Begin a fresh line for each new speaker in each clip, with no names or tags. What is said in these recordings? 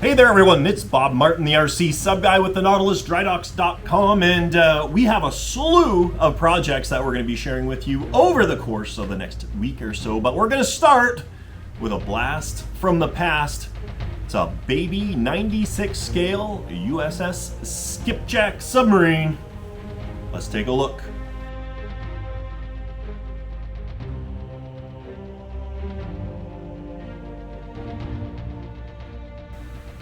Hey there everyone, it's Bob Martin, the RCSubGuy with the NautilusDryDocks.com, and we have a slew of projects that we're going to be sharing with you over the course of the next week or so, but we're going to start with a blast from the past. It's a baby 96 scale USS Skipjack submarine. Let's take a look.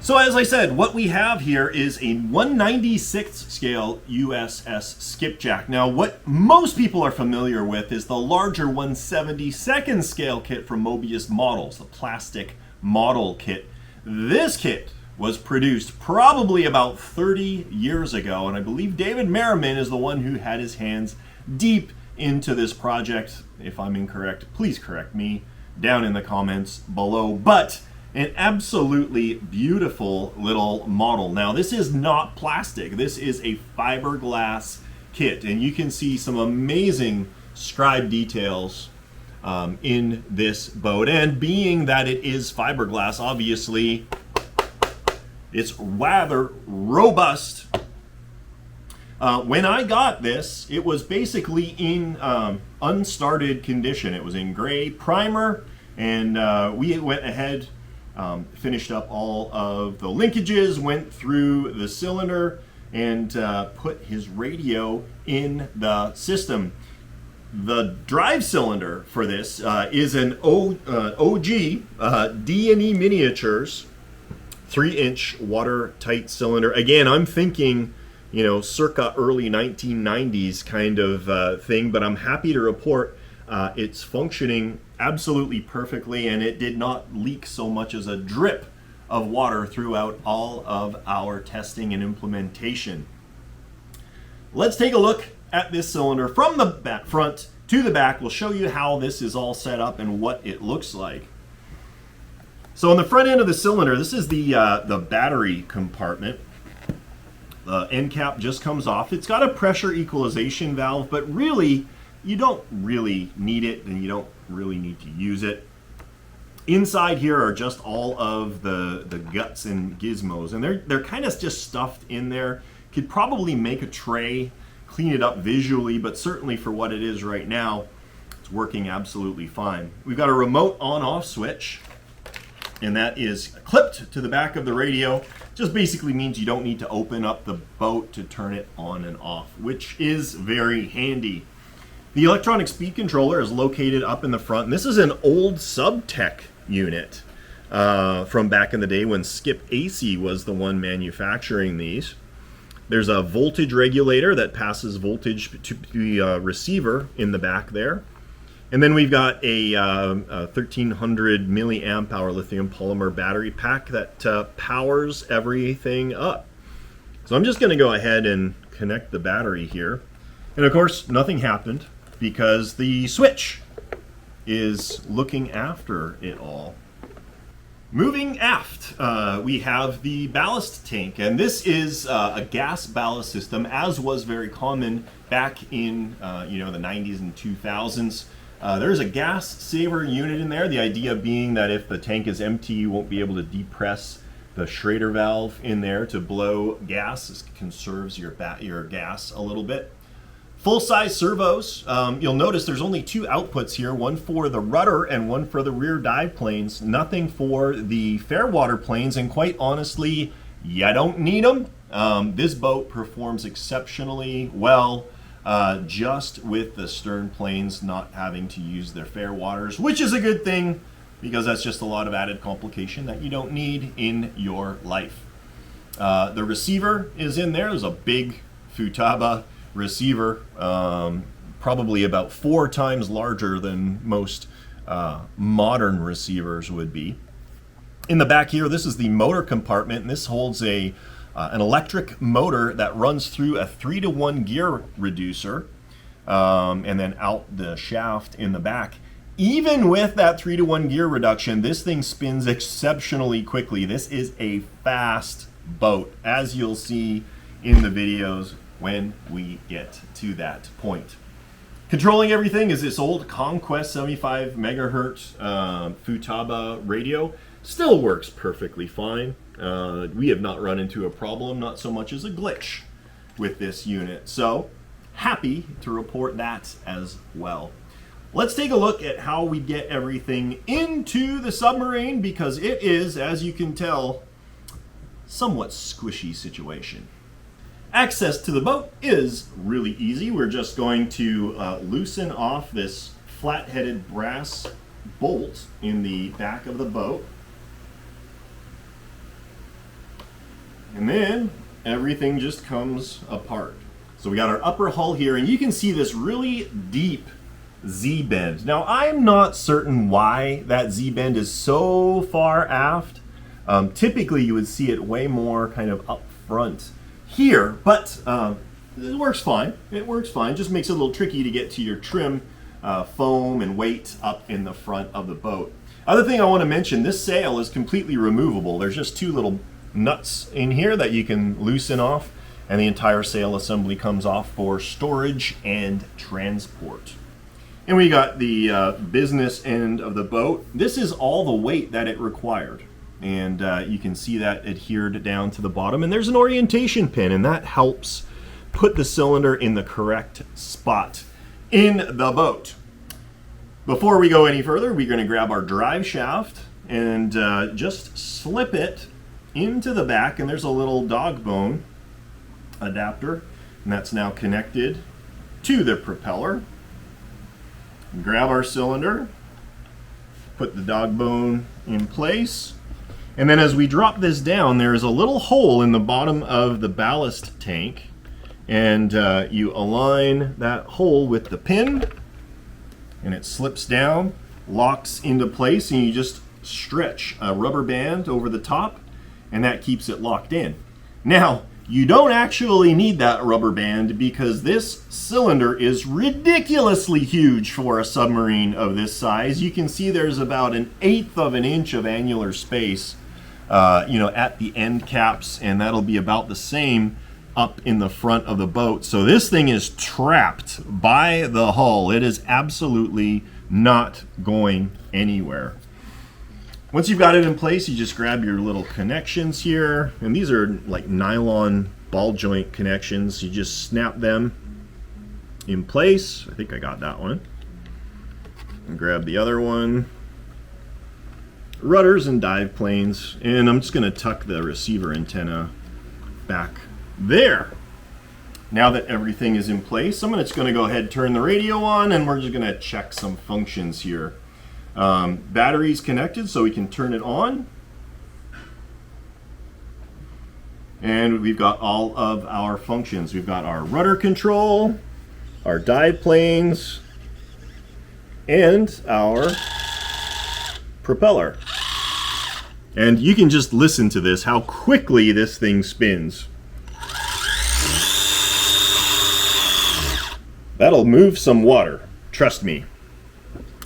So as I said, what we have here is a 196th scale USS Skipjack. Now, what most people are familiar with is the larger 172nd scale kit from Mobius Models, the plastic model kit. This kit was produced probably about 30 years ago, and I believe David Merriman is the one who had his hands deep into this project. If I'm incorrect, please correct me down in the comments below. But an absolutely beautiful little model. Now, this is not plastic. This is a fiberglass kit, and you can see some amazing scribe details in this boat. And being that it is fiberglass, obviously, it's rather robust. When I got this, it was basically in unstarted condition. It was in gray primer, and we went ahead, finished up all of the linkages, went through the cylinder, and put his radio in the system. The drive cylinder for this is an OG D&E Miniatures 3-inch watertight cylinder. Again, I'm thinking, you know, circa early 1990s kind of thing, but I'm happy to report it's functioning absolutely perfectly, and it did not leak so much as a drip of water throughout all of our testing and implementation. Let's take a look at this cylinder from the front to the back. We'll show you how this is all set up and what it looks like. So on the front end of the cylinder, this is the battery compartment. The end cap just comes off. It's got a pressure equalization valve, but really, you don't really need it, and you don't really need to use it. Inside here are just all of the guts and gizmos, and they're kind of just stuffed in there. Could probably make a tray, clean it up visually, but certainly for what it is right now, it's working absolutely fine. We've got a remote on-off switch, and that is clipped to the back of the radio. Just basically means you don't need to open up the boat to turn it on and off, which is very handy. The electronic speed controller is located up in the front, and this is an old Subtech unit from back in the day when Skip AC was the one manufacturing these. There's a voltage regulator that passes voltage to the receiver in the back there. And then we've got a 1300 milliamp hour lithium polymer battery pack that powers everything up. So I'm just going to go ahead and connect the battery here. And of course, nothing happened, because the switch is looking after it all. Moving aft, we have the ballast tank, and this is a gas ballast system, as was very common back in the 90s and 2000s. There's a gas saver unit in there, the idea being that if the tank is empty, you won't be able to depress the Schrader valve in there to blow gas. This conserves your gas a little bit. Full-size servos. You'll notice there's only two outputs here, one for the rudder and one for the rear dive planes. Nothing for the fairwater planes, and quite honestly, you don't need them. This boat performs exceptionally well just with the stern planes not having to use their fairwaters, which is a good thing, because that's just a lot of added complication that you don't need in your life. The receiver is in there. There's a big Futaba receiver, probably about 4 times larger than most modern receivers would be. In the back here, this is the motor compartment, and this holds an electric motor that runs through a 3-to-1 gear reducer, and then out the shaft in the back. Even with that 3-to-1 gear reduction, this thing spins exceptionally quickly. This is a fast boat, as you'll see in the videos when we get to that point. Controlling everything is this old Conquest 75 megahertz Futaba radio. still works perfectly fine. We have not run into a problem, not so much as a glitch with this unit. So happy to report that as well. Let's take a look at how we get everything into the submarine, because it is, as you can tell, somewhat squishy situation. Access to the boat is really easy. We're just going to loosen off this flat-headed brass bolt in the back of the boat. And then everything just comes apart. So we got our upper hull here, and you can see this really deep Z-bend. Now, I'm not certain why that Z-bend is so far aft. Typically, you would see it way more kind of up front here, but it works fine. It works fine. Just makes it a little tricky to get to your trim, foam, and weight up in the front of the boat. Other thing I want to mention, this sail is completely removable. There's just two little nuts in here that you can loosen off, and the entire sail assembly comes off for storage and transport. And we got the business end of the boat. This is all the weight that it required. And you can see that adhered down to the bottom. And there's an orientation pin, and that helps put the cylinder in the correct spot in the boat. Before we go any further, we're going to grab our drive shaft and just slip it into the back. And there's a little dog bone adapter, and that's now connected to the propeller. Grab our cylinder, put the dog bone in place, and then as we drop this down, there is a little hole in the bottom of the ballast tank, and you align that hole with the pin, and it slips down, locks into place, and you just stretch a rubber band over the top, and that keeps it locked in. Now, you don't actually need that rubber band because this cylinder is ridiculously huge for a submarine of this size. You can see there's about 1/8 of an inch of annular space, at the end caps, and that'll be about the same up in the front of the boat. So this thing is trapped by the hull. It is absolutely not going anywhere. Once you've got it in place, you just grab your little connections here, and these are like nylon ball joint connections. You just snap them in place. I think I got that one. And grab the other one. Rudders and dive planes, and I'm just going to tuck the receiver antenna back there. Now that everything is in place, I'm just going to go ahead and turn the radio on, and we're just going to check some functions here. Battery's connected, so we can turn it on. And we've got all of our functions. We've got our rudder control, our dive planes, and our propeller. And you can just listen to this, how quickly this thing spins. That'll move some water, trust me.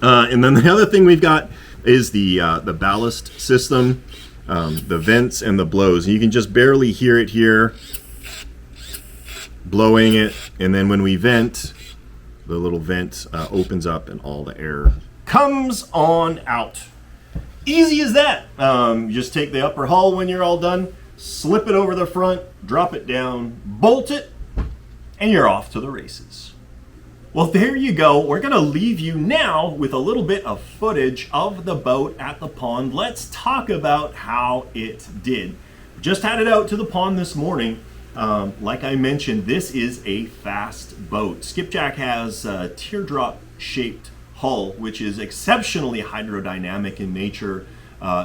And then the other thing we've got is the ballast system, the vents and the blows. And you can just barely hear it here, blowing it. And then when we vent, the little vent opens up and all the air comes on out. Easy as that. You just take the upper hull when you're all done, slip it over the front, drop it down, bolt it, and you're off to the races. Well, there you go. We're going to leave you now with a little bit of footage of the boat at the pond. Let's talk about how it did. Just had it out to the pond this morning. Like I mentioned, this is a fast boat. Skipjack has a teardrop-shaped hull, which is exceptionally hydrodynamic in nature.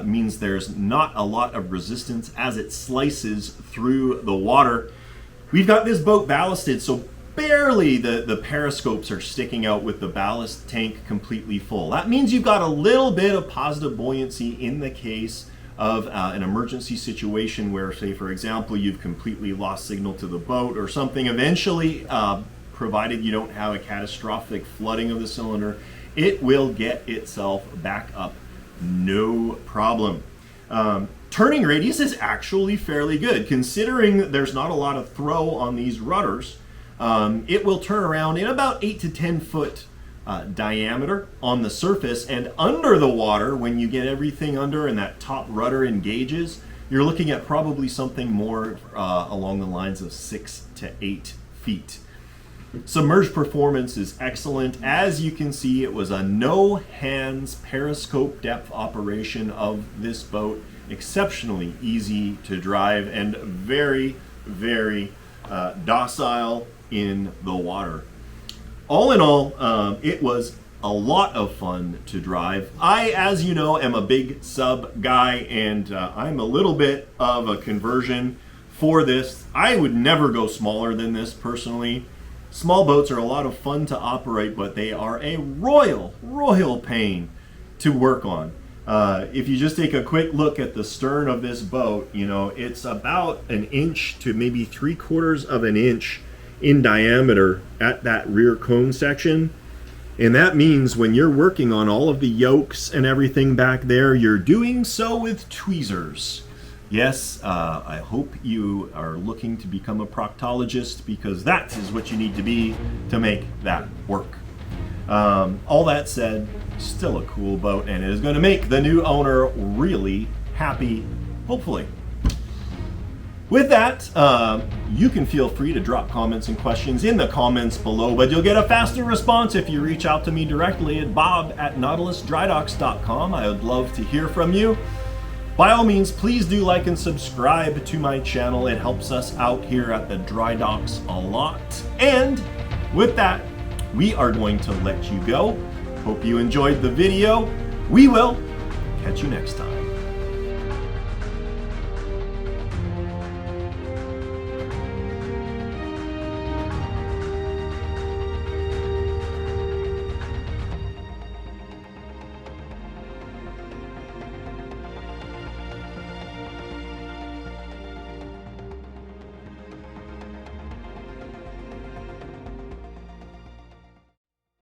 Means there's not a lot of resistance as it slices through the water. We've got this boat ballasted, so barely the periscopes are sticking out with the ballast tank completely full. That means you've got a little bit of positive buoyancy in the case of an emergency situation where, say, for example, you've completely lost signal to the boat or something. Eventually, provided you don't have a catastrophic flooding of the cylinder, it will get itself back up, no problem. Turning radius is actually fairly good, considering there's not a lot of throw on these rudders. It will turn around in about 8 to 10 foot diameter on the surface, and under the water, when you get everything under and that top rudder engages, you're looking at probably something more along the lines of 6 to 8 feet. Submerged performance is excellent. As you can see, it was a no hands periscope depth operation of this boat. Exceptionally easy to drive and very, very docile in the water. All in all, it was a lot of fun to drive. I, as you know, am a big sub guy, and I'm a little bit of a conversion for this. I would never go smaller than this personally. Small boats are a lot of fun to operate, but they are a royal pain to work on. If you just take a quick look at the stern of this boat, you know, it's about 1 inch to maybe 3/4 of an inch in diameter at that rear cone section. And that means when you're working on all of the yokes and everything back there, you're doing so with tweezers. Yes, I hope you are looking to become a proctologist, because that is what you need to be to make that work. All that said, still a cool boat, and it is going to make the new owner really happy, hopefully. With that, you can feel free to drop comments and questions in the comments below, but you'll get a faster response if you reach out to me directly at bob@nautilusdrydocks.com. I would love to hear from you. By all means, please do like and subscribe to my channel. It helps us out here at the Dry Docks a lot. And with that, we are going to let you go. Hope you enjoyed the video. We will catch you next time.